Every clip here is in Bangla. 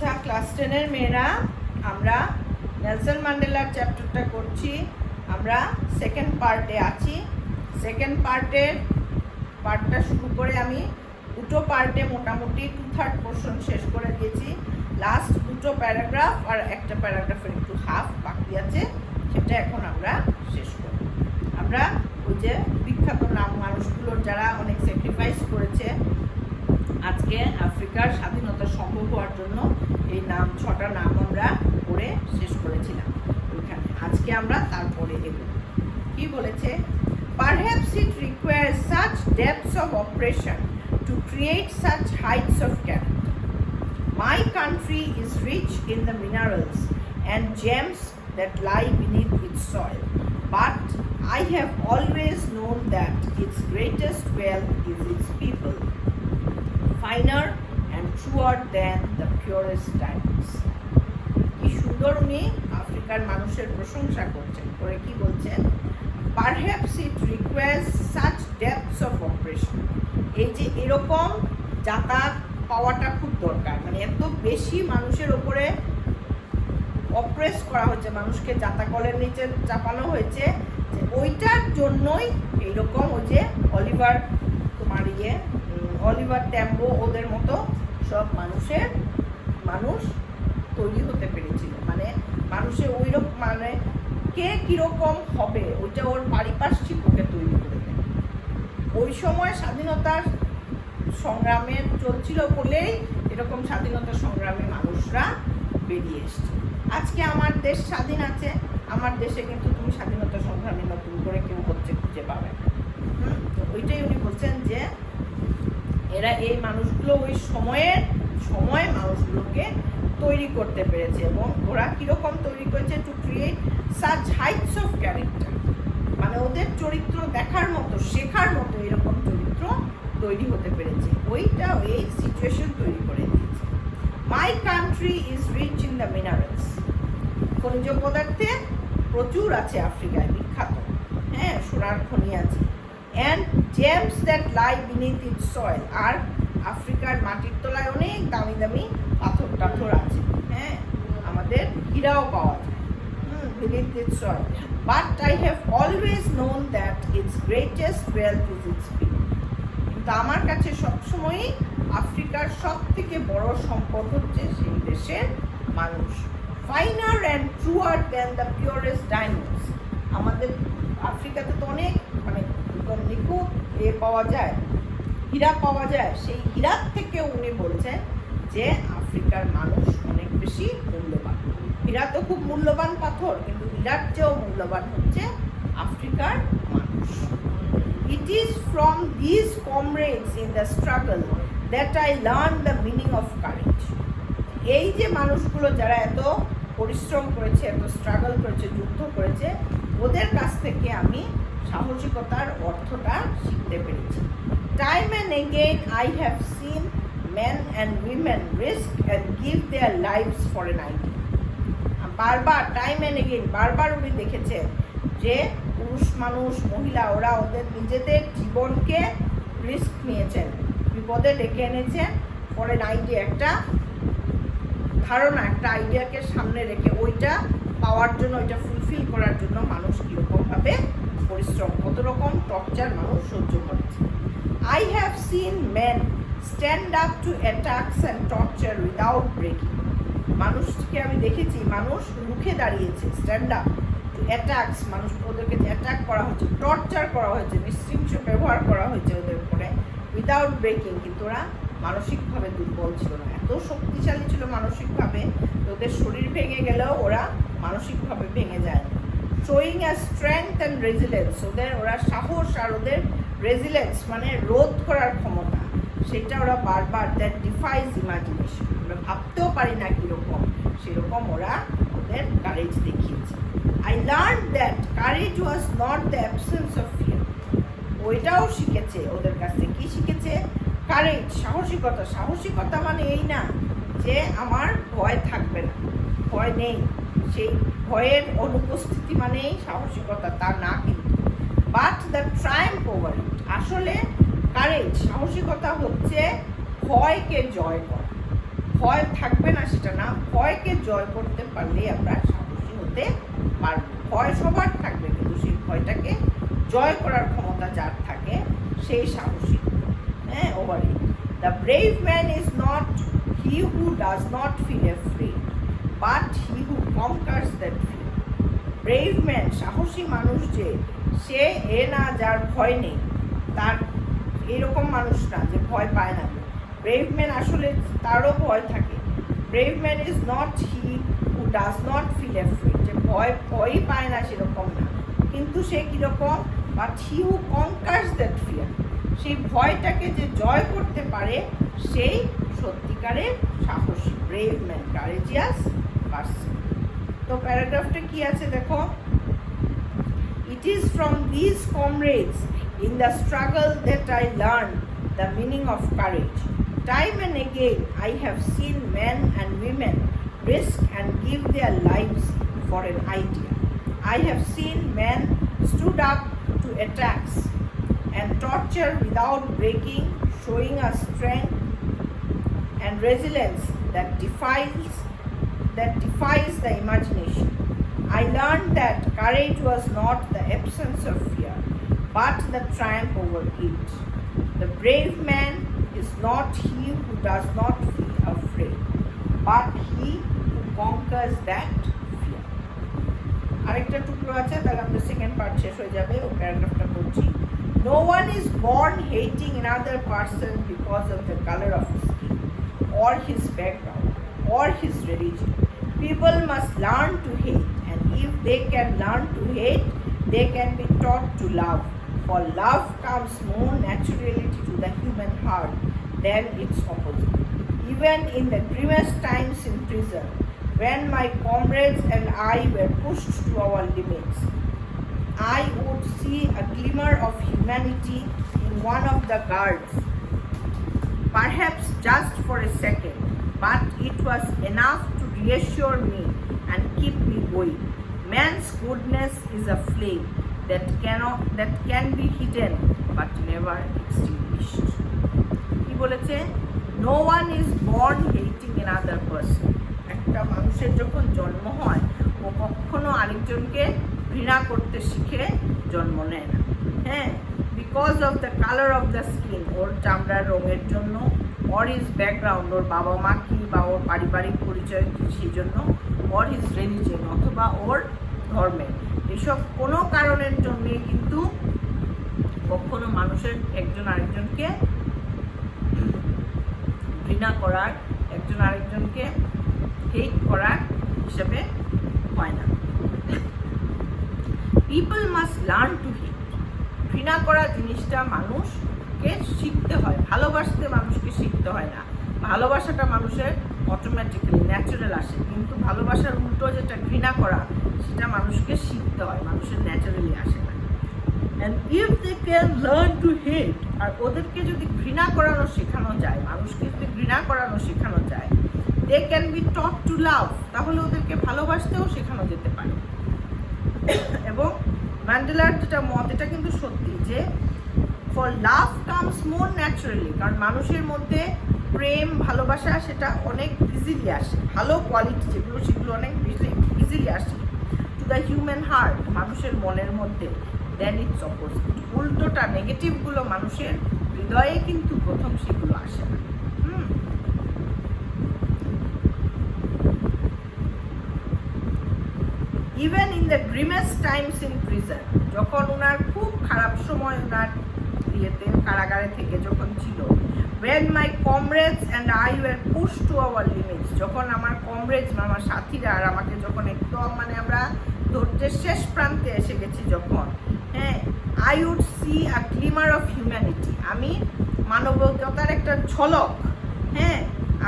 আচ্ছা, ক্লাস 10-এর মেয়েরা আমরা নেলসন ম্যান্ডেলার চ্যাপ্টারটা করছি। আমরা সেকেন্ড পার্টে আছি। সেকেন্ড পার্টটা শুরু করে আমি দুটো পার্টে মোটামুটি 2/3 পোর্শন শেষ করে দিয়েছি। লাস্ট দুটো প্যারাগ্রাফ আর একটা প্যারাগ্রাফের একটু হাফ বাকি আছে, সেটা এখন আমরা শেষ করব। আমরা ওই যে বিখ্যাত নাম মানুষগুলোর যারা অনেক স্যাক্রিফাইস করেছে আজকে আফ্রিকার স্বাধীনতা সম্ভব হওয়ার জন্য, এই নাম 6টা নাম আমরা পড়ে শেষ করেছিলাম ওইখানে। আজকে আমরা তারপরে এগোব। কি বলেছে? Perhaps it requires such depths of oppression to create such heights of character. My country is rich in the minerals and gems that lie beneath its soil, but I have always known that its greatest wealth is its people, finer and truer than the purest diamonds. কি সুন্দর উনি আফ্রিকার মানুষের প্রশংসা করছেন, করে কি বলছেন? Perhaps it requires such depths of oppression. এই যে এরকম যাতায়াত পাওয়াটা খুব দরকার, মানে এত বেশি মানুষের ওপরে অপ্রেস করা হয়েছে, মানুষকে জাতাকলের নিচে চাপানো হয়েছে, যে ওইটার জন্যই এইরকম ওই যে অলিভার ট্যাম্বো ওদের মতো সব মানুষ তৈরি হতে পেরেছিল। মানে মানুষের ওইরকম, মানে কে কীরকম হবে ওইটা ওর পারিপার্শ্বিক ওকে তৈরি করে দেয়। ওই সময় স্বাধীনতার সংগ্রামে চলছিল বলেই এরকম স্বাধীনতা সংগ্রামী মানুষরা বেরিয়ে এসছে। আজকে আমার দেশ স্বাধীন আছে, আমার দেশে কিন্তু তুমি স্বাধীনতা সংগ্রামী নতুন করে কেউ হচ্ছে খুঁজে পাবে না। তো ওইটাই উনি বলছেন যে এরা এই মানুষগুলো ওই সময়ে মানুষগুলোকে তৈরি করতে পেরেছে, এবং ওরা কীরকম তৈরি করেছে? To create such Heights of character, মানে ওদের চরিত্র দেখার মতো, শেখার মতো এরকম চরিত্র তৈরি হতে পেরেছে। ওইটা এই সিচুয়েশন তৈরি করে দিয়েছে। My country is rich in the minerals, খনিজ পদার্থে প্রচুর আছে আফ্রিকায়, বিখ্যাত, হ্যাঁ, সোনার খনি আছে। And gems that lie beneath its soil, আর আফ্রিকার মাটির তলায় অনেক দামি দামি পাথর টাথর আছে, হ্যাঁ, আমাদের হীরাও পাওয়া যায় beneath its soil. But I have always known that its greatest wealth is its people. কিন্তু আমার কাছে সবসময়ই আফ্রিকার সব থেকে বড় সম্পদ হচ্ছে সেই দেশের মানুষ। Finer and truer than the purest diamonds. আমাদের আফ্রিকাতে তো অনেক মানে নিখুঁত পাওয়া যায়, হীরা পাওয়া যায়, সেই হীরার থেকে উনি বলছেন যে আফ্রিকার মানুষ অনেক বেশি মূল্যবান। হীরা তো খুব মূল্যবান পাথর, কিন্তু হীরার চেয়েও মূল্যবান হচ্ছে আফ্রিকার মানুষ। It is from these comrades in the struggle that I learned the meaning of courage. এই যে মানুষগুলো যারা এত পরিশ্রম করেছে, এত স্ট্রাগল করেছে, যুদ্ধ করেছে, ওদের কাছ থেকে আমি সাহসিকতার অর্থটা শিখতে পেরেছি। Time and again I have seen men and women risk and give their lives for an idea. বারবার, টাইম অ্যান্ড এগেইন, বারবার উনি দেখেছেন যে পুরুষ মানুষ, মহিলা, ওরা ওদের নিজেদের জীবনকে রিস্ক নিয়েছেন, বিপদে ডেকে এনেছেন ফর এন আইডিয়া, একটা ধারণা, একটা আইডিয়াকে সামনে রেখে ওইটা পাওয়ার জন্য, ওইটা ফুলফিল করার জন্য মানুষ কীরকমভাবে পরিশ্রম, কত রকম টর্চার মানুষ সহ্য করেছে। I have seen men stand up to attacks and torture without breaking. মানুষকে আমি দেখেছি, মানুষ রুখে দাঁড়িয়েছে, স্ট্যান্ড আপ টু অ্যাটাকস, মানুষ ওদেরকে অ্যাটাক করা হয়েছে, টর্চার করা হয়েছে, নৃশংস ব্যবহার করা হয়েছে ওদের উপরে, উইদাউট ব্রেকিং, কিন্তু ওরা মানসিকভাবে দুর্বল ছিল না, এত শক্তিশালী ছিল মানসিকভাবে, ওদের শরীর ভেঙে গেলেও ওরা মানসিকভাবে ভেঙে যায়। Showing a strength and resilience, ওরা সাহস আর ওদের রেজিলেন্স মানে রোধ করার ক্ষমতা, সেটা ওরা বারবার, দ্যাট ডিফাইজ ইমাজিনেশন, আমরা ভাবতেও পারি না কীরকম, সেরকম ওরা ওদের কারেজ দেখিয়েছে। I learn that courage was not the absence of fear, ওইটাও শিখেছে ওদের কাছ থেকে। কী শিখেছে? কারেজ, সাহসিকতা। সাহসিকতা মানে এই না যে আমার ভয় থাকবে না, ভয় নেই, সেই ভয়ের অনুপস্থিতি মানেই সাহসিকতা, তা না কিন্তু। But the Triumf over it, আসলে কারেজ, সাহসিকতা হচ্ছে ভয়কে জয় করা। ভয় থাকবে না সেটা না, ভয়কে জয় করতে পারলে আমরা সাহসী হতে পারবো। ভয় সবার থাকবে, কিন্তু সেই ভয়টাকে জয় করার ক্ষমতা যার থাকে সেই সাহসী। হ্যাঁ, over it. The brave man is not he who does not feel afraid, but he who conquers that fear. Brave man, সাহসী মানুষ যে, সে না যার ভয় নেই, তার এরকম মানুষ না যে ভয় পায় না। ব্রেভ ম্যান আসলে তারও ভয় থাকে। Brave man is not he who does not feel afraid, যে ভয়ই পায় না সেরকম না, কিন্তু সে কীরকম, but he who conquers that fear, সেই ভয়টাকে যে জয় করতে পারে সেই সত্যিকারের সাহসী। Brave man, courageous person. তো প্যারাগ্রাফটা কি আছে দেখো। It is from these comrades in the struggle that I learned the meaning of courage. Time and again I have seen men and women risk and give their lives for an idea. I have seen men stood up to attacks and torture without breaking, showing us strength and resilience that defies the imagination. I learned that courage was not the absence of fear, but the triumph over it. The brave man is not he who does not feel afraid, but he who conquers that fear. আরেকটা টুকরো আছে, তাহলে আমাদের সেকেন্ড পার্ট শেষ হয়ে যাবে। ও প্যারাগ্রাফটা পড়ছি। No one is born hating another person because of the color of his skin, or his background, or his religion. People must learn to hate, and if they can learn to hate, they can be taught to love. For love comes more naturally to the human heart than its opposite. Even in the grimmest times in prison, when my comrades and I were pushed to our limits, I would see a glimmer of humanity in one of the guards, perhaps just for a second, but it was enough to reassure me and keep me going. Man's goodness is a flame that can be hidden but never extinguished. কি বলেছে? No one is born hating another person. একটা মানুষের যখন জন্ম হয়, ও কখনো আরেকজনকে ঘৃণা করতে শিখে জন্ম নেয় না। হ্যাঁ, because of the colour of the skin, ওর চামড়ার রঙের জন্য, অর হিজ ব্যাকগ্রাউন্ড, ওর বাবা মা কি বা ওর পারিবারিক পরিচয় কি সেই জন্য, অর হিজ রিলিজিয়ন, অথবা ওর ধর্মের, এসব কোনো কারণের জন্যে কিন্তু কখনো মানুষের একজন আরেকজনকে ঘৃণা করার, একজন আরেকজনকে হেট করার হিসেবে হয় না। পিপল মাস্ট লার্ন টু হেট, ঘৃণা করা জিনিসটা মানুষকে শিখতে হয়, ভালোবাসতে মানুষকে শিখতে হয় না। ভালোবাসাটা মানুষের অটোমেটিক্যালি ন্যাচারাল আসে, কিন্তু ভালোবাসার উল্টো যেটা ঘৃণা করা, সেটা মানুষকে শিখতে হয়, মানুষের ন্যাচারালি আসে না। And if they can learn to hate, আর ওদেরকে যদি ঘৃণা করানো শেখানো যায়, মানুষকে যদি ঘৃণা করানো শেখানো যায়, they can be taught to love, তাহলে ওদেরকে ভালোবাসতেও শেখানো যেতে পারে। এবং ম্যান্ডেলার যেটা মত, এটা কিন্তু সত্যি, যে for love comes more naturally, কারণ মানুষের মধ্যে প্রেম ভালোবাসা সেটা অনেক ইজিলি আসে, ভালো কোয়ালিটি যেগুলো সেগুলো অনেক ইজিলি আসে টু দ্য হিউম্যান হার্ট, মানুষের মনের মধ্যে, দেন ইটস অপোজিট, উল্টোটা নেগেটিভগুলো মানুষের হৃদয়ে কিন্তু প্রথম সেগুলো আসে না। Even in the grimmest times in prison, যখন ওনার খুব খারাপ সময় ওনার ইয়েতে কারাগারে থেকে যখন ছিল, when my comrades and I were pushed to our limits, যখন আমার কমরেডস, আমার সাথীরা আর আমাকে যখন একদম আমরা ধৈর্যের শেষ প্রান্তে এসে গেছি যখন, হ্যাঁ, I would see a glimmer of humanity, আমি মানবতার একটা ঝলক, হ্যাঁ,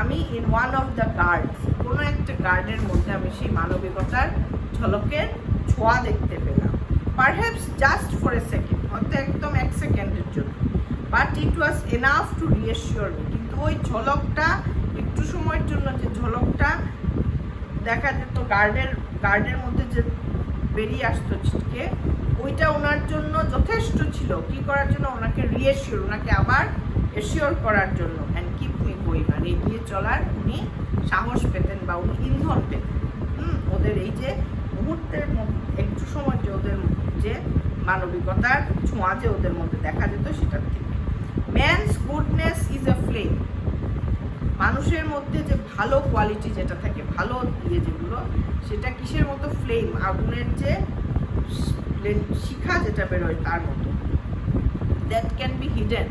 আমি in one of the guards, কোনো একটা গার্ডের মধ্যে আমি সেই মানবিকতার ঝলকের ছোঁয়া দেখতে পেলাম। Perhaps just for a second, হয়তো একদম এক সেকেন্ডের জন্য, but it was enough to reassure me, কিন্তু ওই ঝলকটা একটু সময়ের জন্য, যে ঝলকটা দেখা যেত গার্ডের মধ্যে যে বেরিয়ে আসতো ছিটকে, ওইটা ওনার জন্য যথেষ্ট ছিল কি করার জন্য, ওনাকে রিঅ্যাসিওর, ওনাকে আবার এসিওর করার জন্য, অ্যান্ড কিপ me going, মানে এগিয়ে চলার উনি সাহস পেতেন বা উনি ইন্ধন পেতেন। ওদের এই যে মুহূর্তের একটু সময় যে ওদের যে মানবিকতার ছোঁয়া যে ওদের মধ্যে দেখা যেত সেটার থেকে। Man's goodness is a flame, মানুষের মধ্যে যে ভালো কোয়ালিটি যেটা থাকে, ভালো ইয়ে যেগুলো, সেটা কিসের মতো? ফ্লেম, আগুনের যে শিখা যেটা বেরোয় তার মতো। দ্যাট ক্যান বি হিডেন,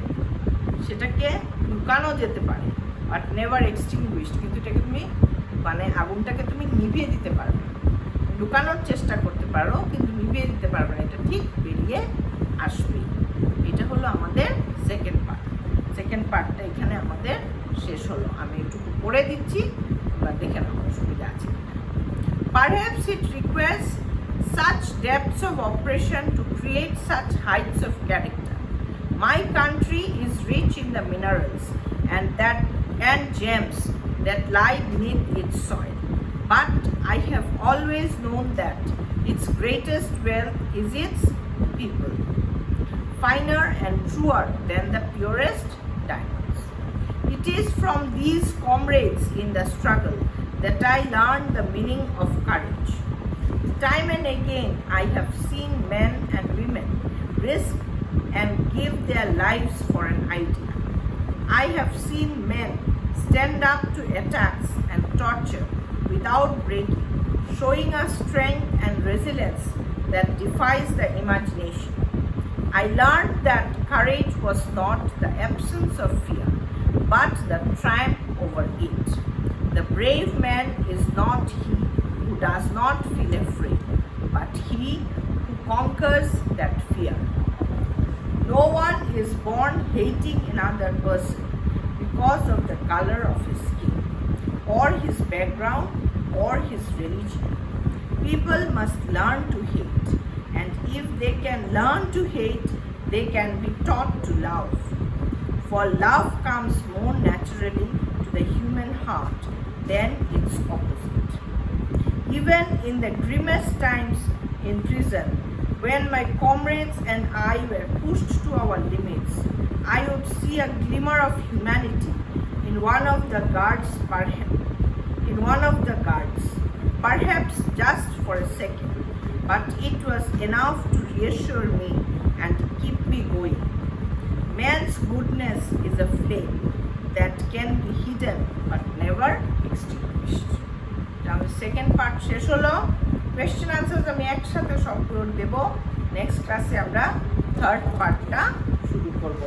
সেটাকে লুকানো যেতে পারে, বাট নেভার এক্সটিংগুইশড, কিন্তু এটাকে তুমি মানে আগুনটাকে তুমি নিভিয়ে দিতে পারবে না। লুকানোর চেষ্টা করতে পারো কিন্তু নিভিয়ে দিতে পারবে না, এটা ঠিক বেরিয়ে আসবে। এটা হলো আমাদের সেকেন্ড পার্ট। সেকেন্ড পার্টটা এখানে আমাদের শেষ হলো। আমি একটু পড়ে দিচ্ছি, তোমরা দেখে নাও অসুবিধা আছে। Perhaps it requires such depths of oppression to create such heights of character. My country is rich in the minerals and gems that lie beneath its soil. But I have always known that its greatest wealth is its people, finer and truer than the purest diamonds. It is from these comrades in the struggle that I learned the meaning of courage. Time and again I have seen men and women risk and give their lives for an idea. I have seen men stand up to attacks and torture without breaking, showing a strength and resilience that defies the imagination. I learned that courage was not the absence of fear, but the triumph over it. The brave man is not he who does not feel afraid, but he who conquers that fear. No one is born hating another person because of the color of his skin, or his background, or his religion. People must learn to hate, and if they can learn to hate, they can be taught to love. For love comes more naturally to the human heart than its opposite. Even in the grimmest times in prison, when my comrades and I were pushed to our limits, I would see a glimmer of humanity in one of the guards, perhaps just for a second, but it was enough to reassure me and keep me going. Man's goodness is a flame that can be hidden but never extinguished. তাহলে সেকেন্ড পার্ট শেষ হলো। কোয়েশ্চেন আনসার আমি একসাথে সবগুলো দেবো। নেক্সট ক্লাসে আমরা থার্ড পার্টটা শুরু করবো।